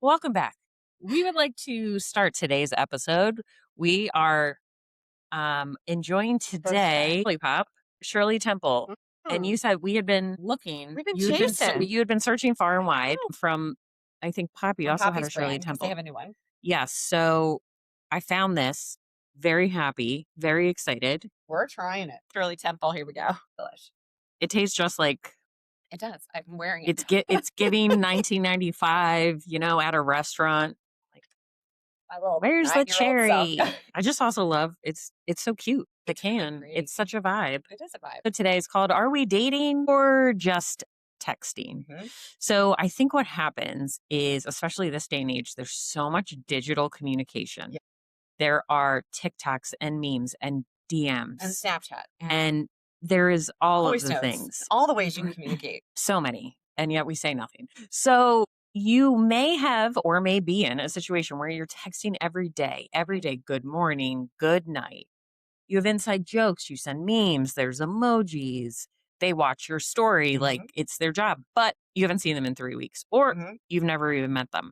Welcome back. We would like to start today's episode. We are enjoying today Lollipop, Shirley Temple. And you said we had been looking. We've been You had been searching far and wide from, I think Poppy from also had a Poppy's Shirley brand because they Temple. have a new one. Yes. So I found this. Very happy, very excited. We're trying it. Shirley Temple. Here we go. Delish. It tastes just like It does. I'm wearing it. it's giving 1995, at a restaurant. My little Where's the 9-year-old self. cherry? I just also love it's so cute. The It's really can. great. It's such a vibe. It is a vibe. So today is called Are We Dating or Just Texting? So I think what happens is, especially this day and age, there's so much digital communication. Yeah. There are TikToks and memes and DMs And Snapchat. and there is all of voice the notes. things. All the ways you can communicate. So many. And yet we say nothing. So you may have or may be in a situation where you're texting every day, good morning, good night. You have inside jokes, you send memes, there's emojis. They watch your story like it's their job, but you haven't seen them in 3 weeks or you've never even met them.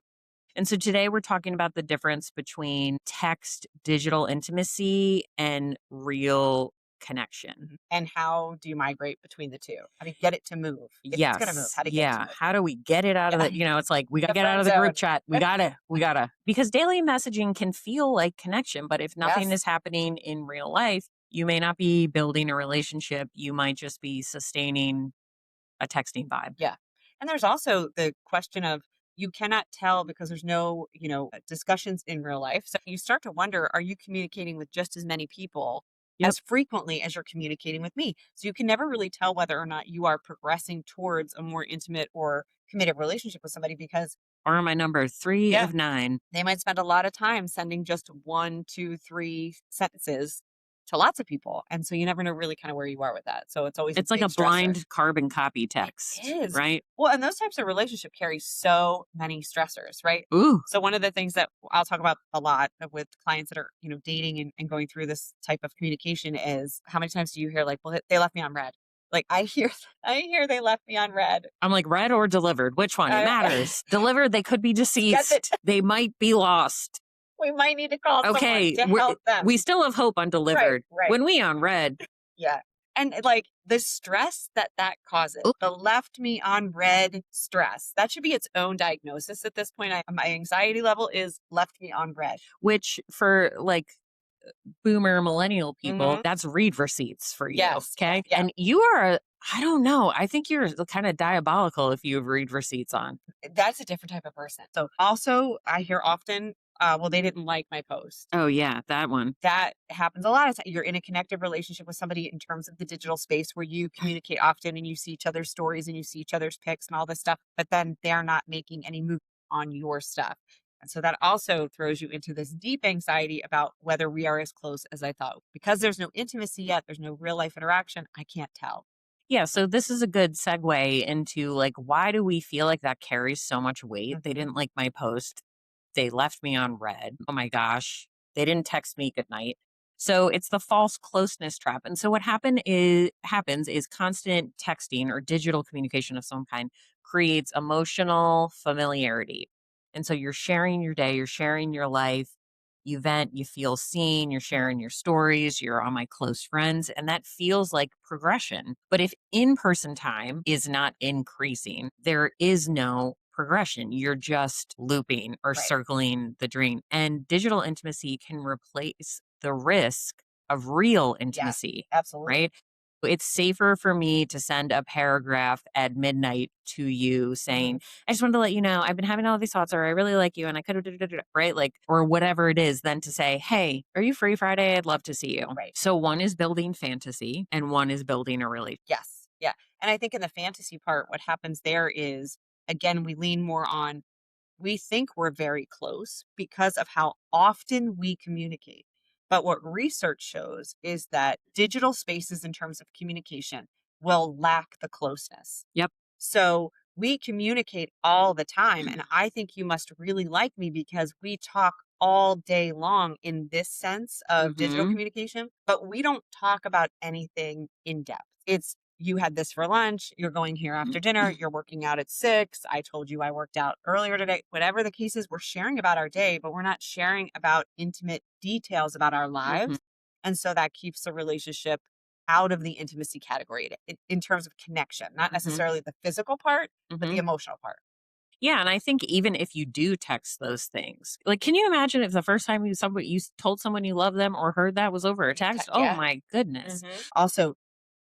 And so today we're talking about the difference between text, digital intimacy, and real connection. And how do you migrate between the two? How do you get it to move? If it's going to move, how do you get it to move? How do we get it out of the, it's like, we got to get out of the friend group zone. chat. We gotta, because daily messaging can feel like connection, but if nothing is happening in real life, you may not be building a relationship. You might just be sustaining a texting vibe. Yeah. And there's also the question of you cannot tell because there's no, discussions in real life. So you start to wonder, are you communicating with just as many people as frequently as you're communicating with me? So you can never really tell whether or not you are progressing towards a more intimate or committed relationship with somebody because Or my number 3 of 9. they might spend a lot of time sending just 1, 2, 3 sentences to lots of people. And so you never know really kind of where you are with that. So it's always It's like a stressor. blind carbon copy text. It is. Right? Well, and those types of relationship carry so many stressors, right? Ooh. So one of the things that I'll talk about a lot with clients that are, dating and going through this type of communication is how many times do you hear like, well, they left me on red. Like I hear they left me on red. I'm like, read or delivered? Which one? It matters. Delivered, they could be deceased. They might be lost. We might need to call someone to help them. We still have hope on delivered. Right. When we on red. Yeah. And like the stress that causes, the left me on red stress, that should be its own diagnosis at this point. My anxiety level is left me on red. Which for like boomer millennial people, that's read receipts for you. Yes. Okay. Yeah. And you are, I don't know. I think you're kind of diabolical if you have read receipts on. That's a different type of person. So also I hear often, well, they didn't like my post. Oh yeah, that one. That happens a lot of times. You're in a connected relationship with somebody in terms of the digital space where you communicate often and you see each other's stories and you see each other's pics and all this stuff, but then they're not making any move on your stuff. And so that also throws you into this deep anxiety about whether we are as close as I thought. Because there's no intimacy yet, there's no real life interaction, I can't tell. Yeah, so this is a good segue into like, why do we feel like that carries so much weight? They didn't like my post. They left me on red. Oh my gosh. They didn't text me good night. So it's the false closeness trap. And so what happens is constant texting or digital communication of some kind creates emotional familiarity. And so you're sharing your day, you're sharing your life, you vent, you feel seen, you're sharing your stories, you're on my close friends, and that feels like progression. But if in person time is not increasing, there is no progression. You're just looping or circling the drain. And digital intimacy can replace the risk of real intimacy. Absolutely. Right? It's safer for me to send a paragraph at midnight to you saying, I just wanted to let you know I've been having all these thoughts, or I really like you and I could have, right? Like, or whatever it is, than to say, hey, are you free Friday? I'd love to see you. Right. So one is building fantasy and one is building a relationship. Yes. Yeah. And I think in the fantasy part, what happens there is, again, we lean more on, we think we're very close because of how often we communicate. But what research shows is that digital spaces in terms of communication will lack the closeness. Yep. So we communicate all the time. And I think you must really like me because we talk all day long in this sense of digital communication, but we don't talk about anything in depth. It's you had this for lunch, you're going here after dinner, you're working out at 6, I told you I worked out earlier today. Whatever the case is, we're sharing about our day, but we're not sharing about intimate details about our Mhm, lives. And so that keeps the relationship out of the intimacy category in terms of connection, not mhm, necessarily the physical part, but the mhm. emotional part. Yeah, and I think even if you do text those things, like, can you imagine if the first time you told someone you love them or heard that was over a text? Oh Yeah. my goodness. Also,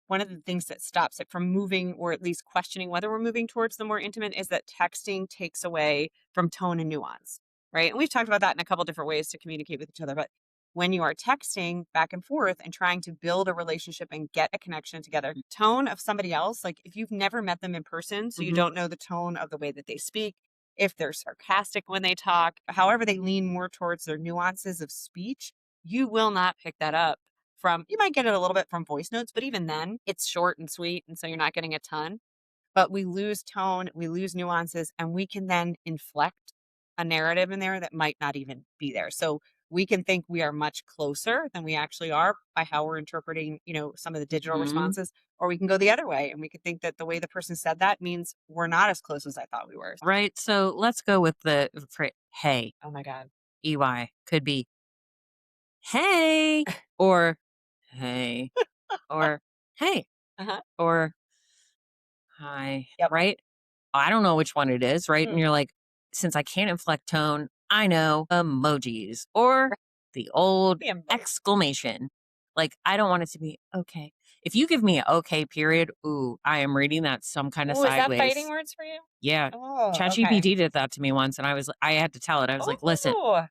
one of the things that stops it from moving or at least questioning whether we're moving towards the more intimate is that texting takes away from tone and nuance, right? And we've talked about that in a couple different ways to communicate with each other. But when you are texting back and forth and trying to build a relationship and get a connection together, tone of somebody else, like if you've never met them in person, so you Mhm, don't know the tone of the way that they speak, if they're sarcastic when they talk, however they lean more towards their nuances of speech, you will not pick that up from you might get it a little bit from voice notes, but even then, it's short and sweet, and so you're not getting a ton. But we lose tone, we lose nuances, and we can then inflect a narrative in there that might not even be there. So we can think we are much closer than we actually are by how we're interpreting, some of the digital mhm. responses, or we can go the other way and we could think that the way the person said that means we're not as close as I thought we were. Right? So let's go with the "Hey," Oh my God. EY could be "Hey," or "Hey," or "Hey," Uh-huh. or "Hi," Yep. right? I don't know which one it is, right? And Mm. you're like, since I can't inflect tone, I know emojis or Right. the old The emoji. exclamation. Like, I don't want it to be okay. If you give me a okay period, ooh, I am reading that some kind of Oh, is that fighting sideways. words for you? Yeah. Oh, okay. ChatGPT did that to me once, and I had to tell it. I was like, listen, Oh,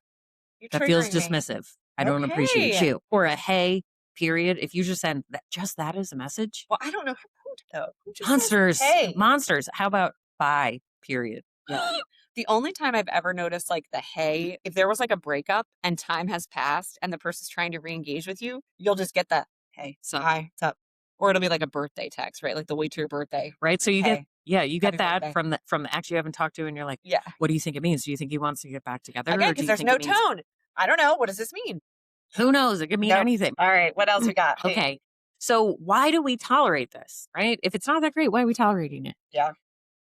you're that feels triggering me. dismissive. I don't appreciate Okay. you. Or a hey period. If you just send that, just that as a message, Well, I don't know who though. Who just says, monsters, "Hey"? monsters. How about bye period? Yeah. The only time I've ever noticed, like, the "hey" if there was, like, a breakup and time has passed and the person's trying to reengage with you, you'll just get the, "Hey, So hi, what's up?" Or it'll be like a birthday text, right? Like the way to your birthday. right? So Like, you get "Hey, yeah, you get happy that birthday." from the ex you haven't talked to, and you're like, Yeah. "What do you think it means? Do you think he wants to get back together, Again, or do because you there's think no it means" tone. I don't know. What does this mean? who knows? It could mean Nope. anything. Alright, what else we got? Hey. Okay. So why do we tolerate this, right? If it's not that great, why are we tolerating it? Yeah.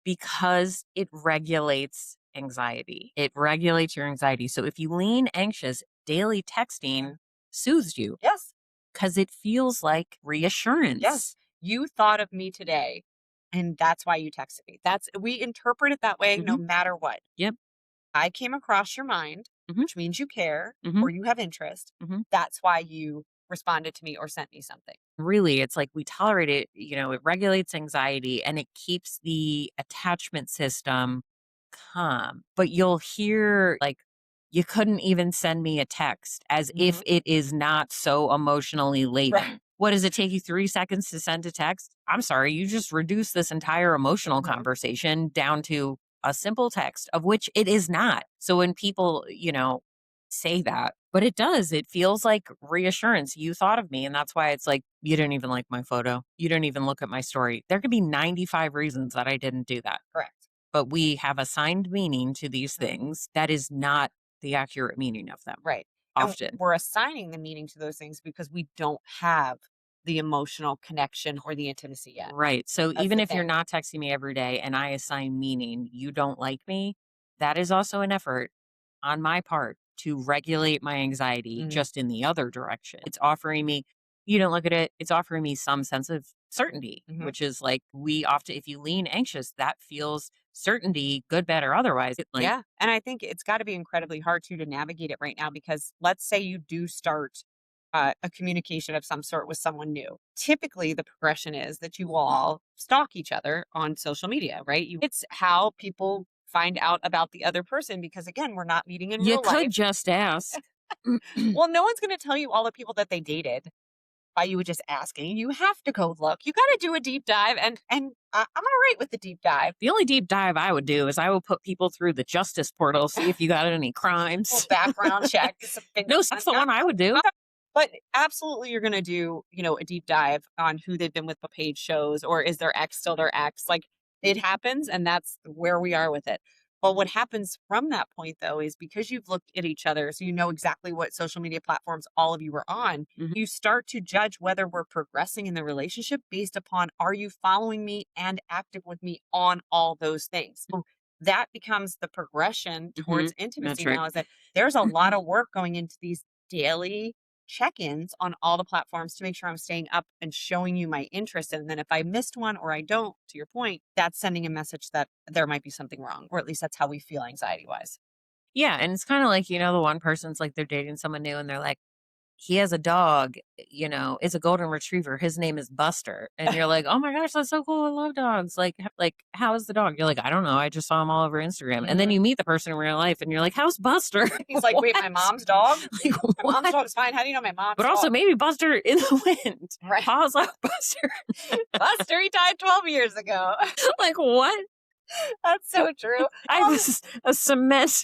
Because it regulates anxiety. It regulates your anxiety. So if you lean anxious, daily Yeah. texting soothes you Yes. because it feels like reassurance. Yes. You thought of me today, and that's why you texted me. That's we interpret it that way no Mhm. matter what. Yep. I came across your mind, Mhm. which means you care Mhm. or you have interest. Mhm. That's why you responded to me or sent me something. Really, it's like we tolerate it, it regulates anxiety and it keeps the attachment system calm. But you'll hear like, you couldn't even send me a text as if Mhm. it is not so emotionally Right. laden. What does it take you 3 seconds to send a text? I'm sorry, you just reduced this entire emotional Mhm. conversation down to a simple text, of which it is not. So when people, say that, but it does. It feels like reassurance. You thought of me. And that's why it's like, you didn't even like my photo. You didn't even look at my story. There could be 95 reasons that I didn't do that. Correct. But we have assigned meaning to these Mhm. things that is not the accurate meaning of them Right. And often. we're assigning the meaning to those things because we don't have the emotional connection or the intimacy yet. Right. So That's even the if you're thing. not texting me every day and I assign meaning, you don't like me, that is also an effort on my part to regulate my anxiety Mhm. just in the other direction. It's offering me, you don't look at it, it's offering me some sense of certainty, Mhm. which is like we often, if you lean anxious, that feels certainty, good, bad, or otherwise. Like, Yeah, and I think it's gotta be incredibly hard too to navigate it right now because let's say you do start, a communication of some sort with someone new. Typically, the progression is that you will all stalk each other on social media, right? You it's how people find out about the other person because, again, we're not meeting in you real could life. just ask. Well, no one's gonna tell you all the people that they dated by you just asking. You have to go look. You gotta do a deep dive, and I'm alright with the deep dive. The only deep dive I would do is I would put people through the justice portal, see if you got any Little crimes. background check, some No, fingerprints. that's the one I would do. But absolutely, you're gonna do, a deep dive on who they've been with, what page shows, or is their ex still their ex? Like, it happens, and that's where we are with it. But what happens from that point, though, is because you've looked at each other, so you know exactly what social media platforms all of you are on, Mhm. you start to judge whether we're progressing in the relationship based upon, are you following me and active with me on all those things? So that becomes the progression towards Mhm. intimacy Metric. now, is that there's a lot of work going into these daily check-ins on all the platforms to make sure I'm staying up and showing you my interest. And then if I missed one or I don't, to your point, that's sending a message that there might be something wrong, or at least that's how we feel anxiety wise. Yeah, and it's kinda like, the one person's like, they're dating someone new and they're like, "He has a dog, it's a golden retriever. His name is Buster." And you're like, "Oh my gosh, that's so cool. I love dogs." Like, "How is the dog?" You're like, "I don't know. I just saw him all over Instagram." And then Mhm. you meet the person in real life and you're like, "How's Buster?" He's like, What? wait, my mom's dog? Like, My mom's what? dog is fine. How do you know my But mom's also dog? maybe Buster in the wind. Right. Paws out Buster. Buster, he died 12 years ago. Like, what? That's so true. I was a cement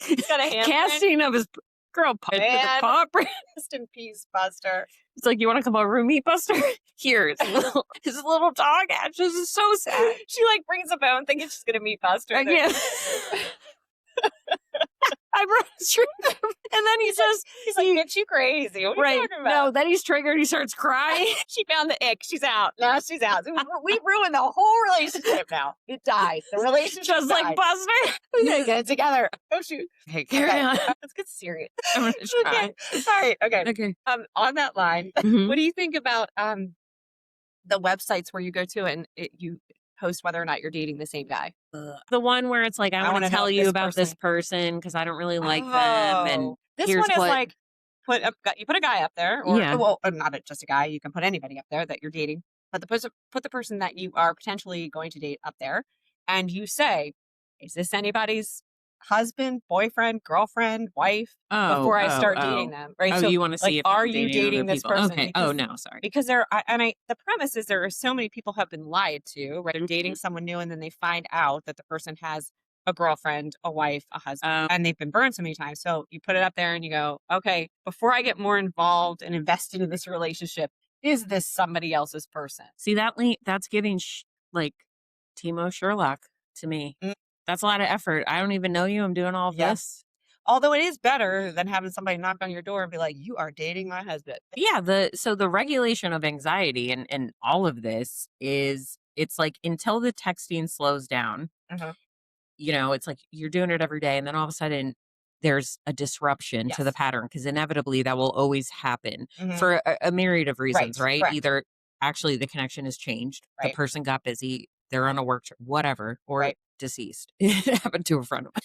He's got a handprint. casting of his girl with the Man, paw print. rest in peace, Buster. It's like, "You wanna come over and meet Buster?" Here, his little dog ashes is so sad. She like brings a bone thinking she's gonna meet Buster. Yeah. I brought a string and then he says He's like, get you crazy. What are you right. talking No, about? then he's triggered, he starts crying. She found the ick. She's out. Now she's out. We ruined the whole relationship now. It died. The relationship Just died. like Buster. We gotta get it together. Oh shoot. Okay, carry Okay. on. Let's get serious. I'm gonna try. Okay. Sorry. Okay. Okay. On that line, Mhm. what do you think about the websites where you go to and you post whether or not you're dating the same guy? The one where it's like, "I I wanna wanna know tell if you this about this person person because I don't really like them, and This here's one is what." like you put a guy up there, or Yeah. well, not just a guy. You can put anybody up there that you're dating, but put the person that you are potentially going to date up there, and you say, "Is this anybody's husband, boyfriend, girlfriend, wife?" Oh, Before I oh, start dating oh. them, right? Oh, So, you wanna like, see if are I'm you dating other dating this people. person? Okay. Oh, no, sorry. Because the premise is there are so many people have been lied to, right? They're dating someone new and then they find out that the person has a girlfriend, a wife, a husband, Um, and they've been burned so many times. So you put it up there and you go, okay, before I get more involved and invested in this relationship, is this somebody else's person? See, that's giving like, Timo Sherlock to me. Mm, That's a lot of effort. I don't even know you. I'm doing all of yeah. this. Although it is better than having somebody knock on your door and be like, you are dating my husband. Yeah, the regulation of anxiety and all of this is it's like until the texting slows down, Uh-huh. it's like you're doing it every day and then all of a sudden there's a disruption to the Yes. pattern because inevitably that will always happen Hmm. for a myriad of reasons, Right. right? Correct. Either actually the connection has changed, the Right. person got busy, they're on a work trip, whatever, or Right. deceased. It happened to a friend of mine.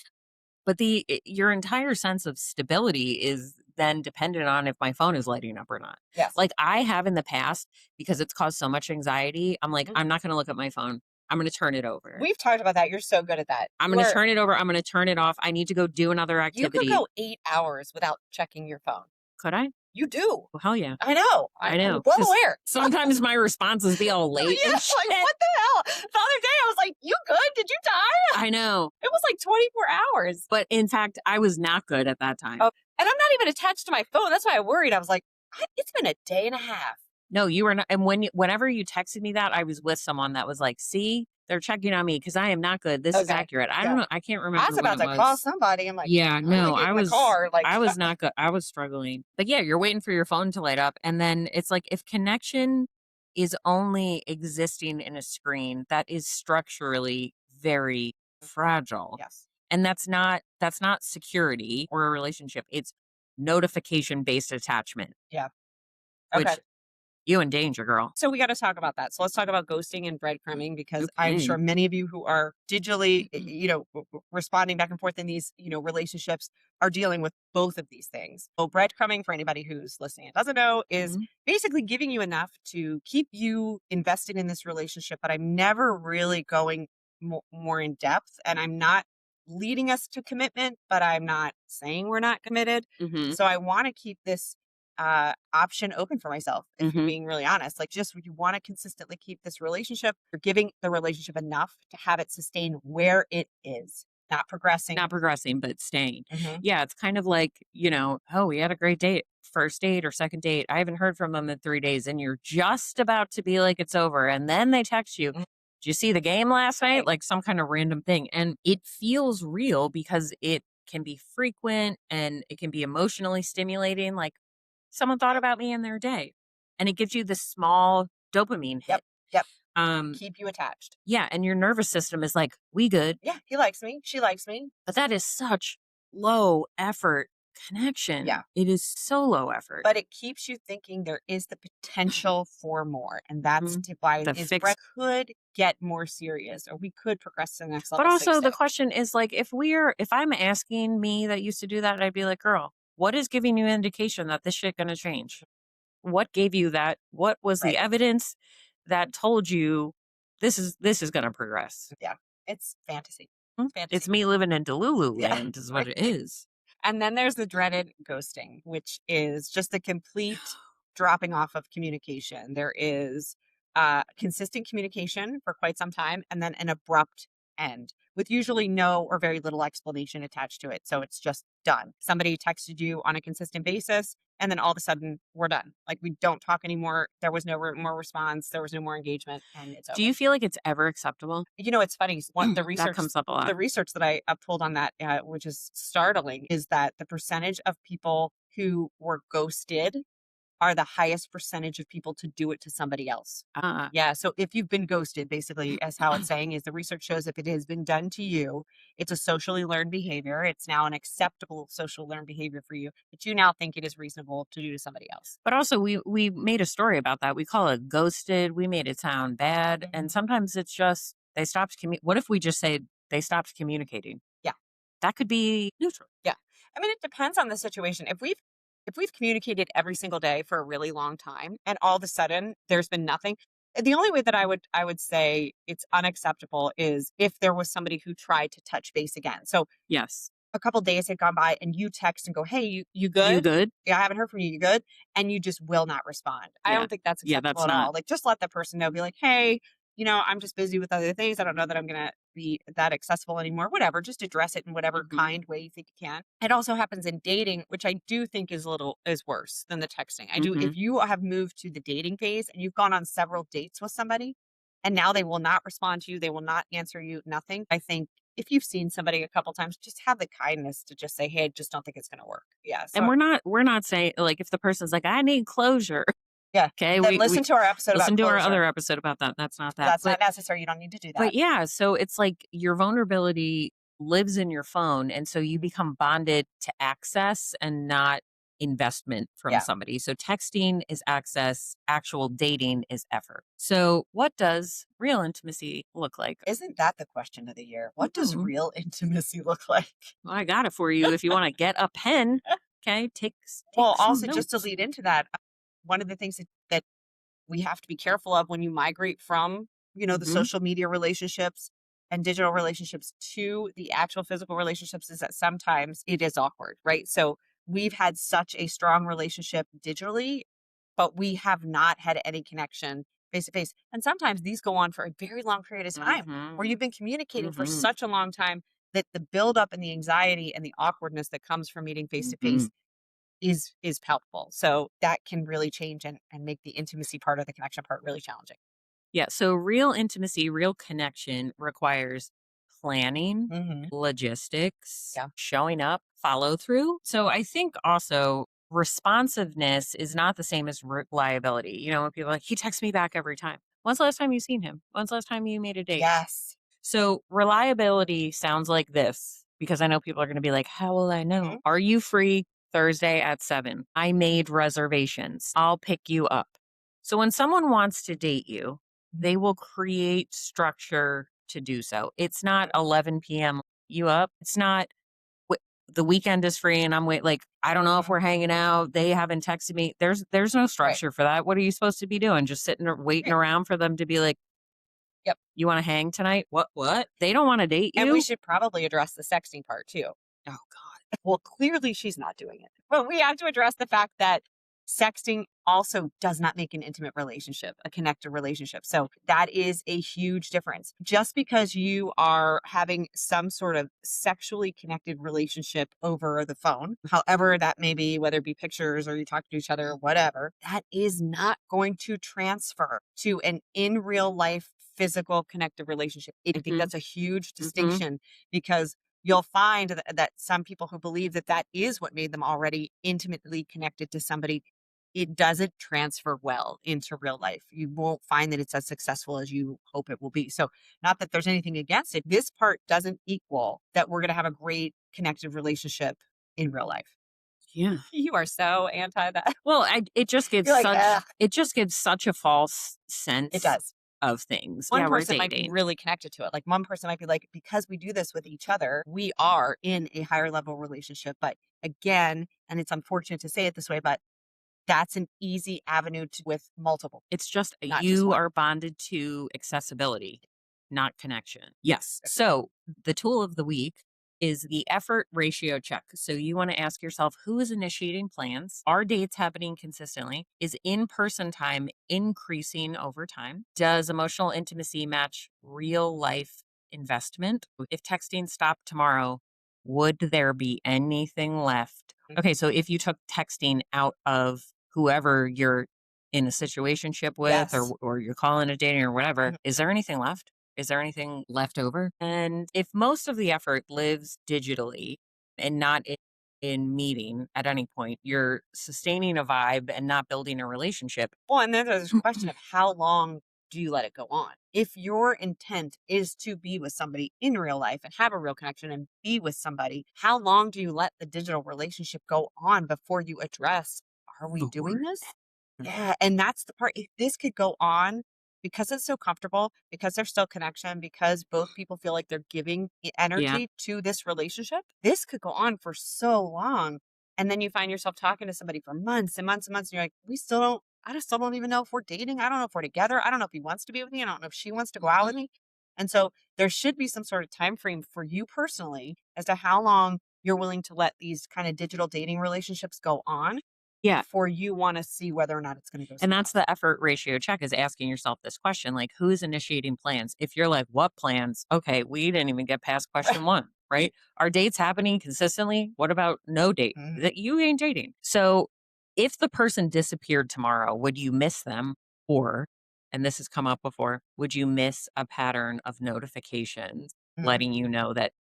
But your entire sense of stability is then dependent on if my phone is lighting up or not. Yes. Like I have in the past because it's caused so much anxiety. I'm like, Mhm. I'm not going to look at my phone. I'm going to turn it over. We've talked about that. You're so good at that. I'm going to turn it over. I'm going to turn it off. I need to go do another You could activity. go 8 hours without checking your phone. Could I? You do. Well, hell yeah. I know. I I'm know. well 'Cause aware. sometimes my responses be all late. Yeah, And like, shit. what the hell? The other day, I was like, you good? Did you die? I know. It was like 24 hours. But in fact, I was not good at that time. Oh, and I'm not even attached to my phone. That's why I worried. I was like, it's been a day and a half. No, you were not. And whenever you texted me that, I was with someone that was like, "See, they're checking on me because I am not good. This is Okay. accurate." I Yeah. don't know. I can't I remember was what about it to call was. somebody. I'm like, Yeah, I'm gonna no, get I in the was, car. Like, I was not good. I was struggling. But yeah, you're waiting for your phone to light up, and then it's like if connection is only existing in a screen, that is structurally very fragile, yes. and that's not security or a relationship. It's notification based attachment, Yeah. Okay. which you in danger, girl. So we got to talk about that. So let's talk about ghosting and breadcrumbing, because I'm Okay. sure many of you who are digitally, responding back and forth in these, relationships are dealing with both of these things. So breadcrumbing, for anybody who's listening and doesn't know, is Mhm. basically giving you enough to keep you invested in this relationship, but I'm never really going more in depth, and I'm not leading us to commitment, but I'm not saying we're not committed. Mhm. So I want to keep this option open for myself, if you're Mhm. being really honest. Like, just you want to consistently keep this relationship, you're giving the relationship enough to have it sustain where it is, not progressing. Not progressing, but staying. Mhm. Yeah, it's kind of like, oh, we had a great date, first date or second date. I haven't heard from them in 3 days, and you're just about to be like it's over, and then they text you. did you see the game last night? Right. Like some kind of random thing. And it feels real because it can be frequent and it can be emotionally stimulating. Like someone thought about me in their day. And it gives you this small dopamine Yep. hit. Yep. Um, Keep you attached. yeah, and your nervous system is like, we good. Yeah. He likes me. She likes me. But that is such low effort Yeah. connection. It is so low effort. But it keeps you thinking there is the potential for more. And that's Mhm. why The is fix. where it could get more serious or we could progress to the next But level also six the two. question is like if I'm asking me that used to do that, I'd be like, girl, what is giving you indication that this shit gonna change? What gave you that? What was the Right. evidence that told you this is gonna progress? Yeah. It's fantasy. Mm, It's it's fantasy. me living in Delulu Yeah. land is what Right. it is. And then there's the dreaded ghosting, which is just a complete dropping off of communication. There is consistent communication for quite some time and then an abrupt end with usually no or very little explanation attached to it. So it's just done. Somebody texted you on a consistent basis and then all of a sudden we're done. Like we don't talk anymore. There was no more response. There was no more engagement and it's Do over. you feel like it's ever acceptable? It's funny. What That comes up a lot. the research that I pulled on that, which is startling, is that the percentage of people who were ghosted are the highest percentage of people to do it to somebody else. Uh, Yeah. So if you've been ghosted, basically, as how it's saying is the research shows if it has been done to you, it's a socially learned behavior. It's now an acceptable social learned behavior for you that you now think it is reasonable to do to somebody else. but also we made a story about that. We call it ghosted. We made it sound bad, and Mhm. sometimes it's just they stopped. What if we just say they stopped communicating? Yeah. That could be neutral. Yeah. I mean, it depends on the situation. If we've communicated every single day for a really long time and all of a sudden there's been nothing, the only way that I would say it's unacceptable is if there was somebody who tried to touch base again. So Yes. a couple days had gone by and you text and go, "Hey, you You good? good? Yeah, I haven't heard from you. You good?" And you just will not respond. I Yeah. don't think that's Yeah. acceptable That's at not. all. Like, just let the person know. Be like, "Hey, I'm just busy with other things. I don't know that I'm gonna be that accessible anymore." Whatever. Just address it in whatever Hmm. kind way you think you can. It also happens in dating, which I do think is worse than the texting. I do. Hmm. If you have moved to the dating phase and you've gone on several dates with somebody, and now they will not respond to you, they will not answer you, nothing. I think if you've seen somebody a couple times, just have the kindness to just say, "Hey, I just don't think it's gonna work." Yeah, And so we're not saying like if the person's like I need closure. yeah, Okay. then We listen to our episode about listen to our closure. other episode about that. That's not that. That's not necessary, you don't need to do But that. yeah, so it's like your vulnerability lives in your phone. And so you Mhm. become bonded to access and not investment from Yeah. somebody. So texting is access, actual dating is effort. So, what does real intimacy look like? Isn't that the question of the year? What does Mhm. real intimacy look like? Well, I got it for you. If you want to get a pen, okay, take Well, some also just to notes. lead into that, one of the things that we have to be careful of when you migrate from, the Hmm. social media relationships and digital relationships to the actual physical relationships is that sometimes it is awkward, right? So we've had such a strong relationship digitally, but we have not had any connection face to face. And sometimes these go on for a very long period of time where Hmm. you've been communicating for Hmm. such a long time that the buildup and the anxiety and the awkwardness that comes from meeting face to Hmm. face is palpable. So that can really change and make the intimacy part of the connection part really challenging. Yeah. So real intimacy, real connection requires planning, Hmm. logistics, Yeah. showing up, follow through. So I think also responsiveness is not the same as reliability. When people are like, he texts me back every time. When's the last time you seen him? When's the last time you made a date? Yes. So reliability sounds like this because I know people are going to be like, how will I know? Mhm. Are you free Thursday at 7? I made reservations. I'll pick you up. So when someone wants to date you, Mhm. they will create structure to do so. It's not 11 p.m. you up. It's not "Wait, the weekend is free and I'm wait like I don't know if Mhm. we're hanging out. They haven't texted me. There's no Right. structure for that. What are you supposed to be doing? Just sitting waiting Right. around for them to be like, Yep. you want to hang tonight? What? They don't want to date And we you? should probably address the sexting part too. Oh god. Well, clearly she's not doing it. But we have to address the fact that sexting also does not make an intimate relationship, a connected relationship. So that is a huge difference. Just because you are having some sort of sexually connected relationship over the phone, however that may be, whether it be pictures or you talk to each other or whatever, that is not going to transfer to an in real life physical connective relationship. I think Mhm. that's a huge Mhm. distinction because you'll find that some people who believe that that is what made them already intimately connected to somebody, it doesn't transfer well into real life. You won't find that it's as successful as you hope it will be. So, not that there's anything against it. This part doesn't equal that we're going to have a great connective relationship in real life. Yeah. You are so anti that. Well, You're like, ugh, it just gives such a false it sense does. of things. One Yeah, we're person might be dating. really connected to it. Like one person might be like, because we do this with each other, we are in a higher level relationship. But again, and it's unfortunate to say it this way, but that's an easy avenue to with multiple, It's just not just you one. are bonded to accessibility, not connection. Yes. So the tool of the week is the effort ratio check. So you want to ask yourself who is initiating plans? Are dates happening consistently? Is in person time increasing over time? Does emotional intimacy match real life investment? If texting stopped tomorrow, would there be anything left? Mhm. Okay. So if you took texting out of whoever you're in a situationship with Yes. or you're calling it dating or whatever, Mhm. is there anything left? Is there anything left over? And if most of the effort lives digitally and not in meeting at any point, you're sustaining a vibe and not building a relationship. Well, and then there's a question of how long do you let it go on? If your intent is to be with somebody in real life and have a real connection and be with somebody, how long do you let the digital relationship go on before you address, are we doing this? Yeah, and that's the part. If this could go on because it's so comfortable, because there's still connection, because both people feel like they're giving Yeah. energy to this relationship, this could go on for so long. And then you find yourself talking to somebody for months and months and months, and you're like, we still don't, I just still don't even know if we're dating. I don't know if we're together. I don't know if he wants to be with me. I don't know if she wants to go out with me. And so there should be some sort of time frame for you personally as to how long you're willing to let these kind of digital dating relationships go on Yeah. before you wanna see whether or not it's gonna go And somewhere that's else. the effort ratio check is asking yourself this question like, who is initiating plans? If you're like, what plans? Okay, we didn't even get past question one, right? Are dates happening consistently? What about no date? Mhm. That you ain't dating. So if the person disappeared tomorrow, would you miss them? Or, and this has come up before, would you miss a pattern of notifications Mhm. letting you know that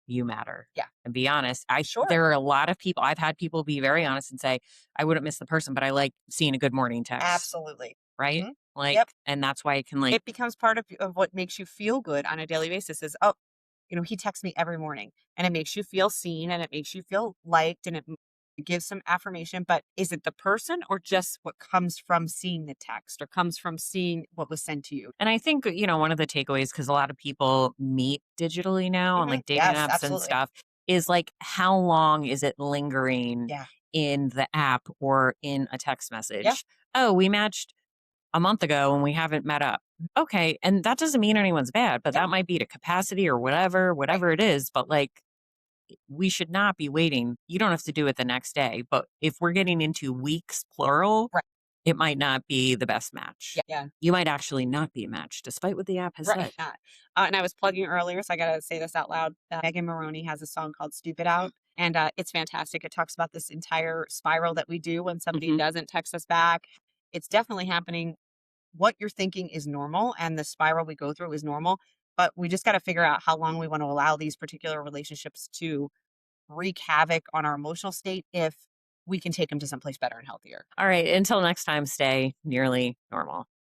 you matter? Yeah. And be honest, Sure. there are a lot of people I've had people be very honest and say, I wouldn't miss the person, but I like seeing a good morning text, Absolutely. right? Mhm. Like, Yep. and that's why it can like It becomes part of what makes you feel good on a daily basis is, "Oh, he texts me every morning," and it makes you feel seen, and it makes you feel liked, and it gives some affirmation, but is it the person or just what comes from seeing the text or comes from seeing what was sent to you? and I think, one of the takeaways, because a lot of people meet digitally now on Mhm. like dating Yes, apps and absolutely. stuff, is like how long is it lingering Yeah. in the app or in a text Yeah. message? Oh, we matched a month ago and we haven't met up. Okay. And that doesn't mean anyone's bad, but Yeah. that might be to capacity or whatever, Right. whatever it is. But like we should not be waiting. You don't have to do it the next day. But if we're getting into weeks, plural, Right. it might not be the best Yeah. match. Yeah. You might actually not be a match, despite what the app has Right. said. And I was plugging earlier, so I gotta say this out loud. Megan Maroney has a song called "Stupid Out," and it's fantastic. It talks about this entire spiral that we do when somebody Hmm. doesn't text us back. It's definitely happening. What you're thinking is normal, and the spiral we go through is normal. But we just got to figure out how long we want to allow these particular relationships to wreak havoc on our emotional state if we can take them to someplace better and healthier. All right. Until next time, stay nearly normal.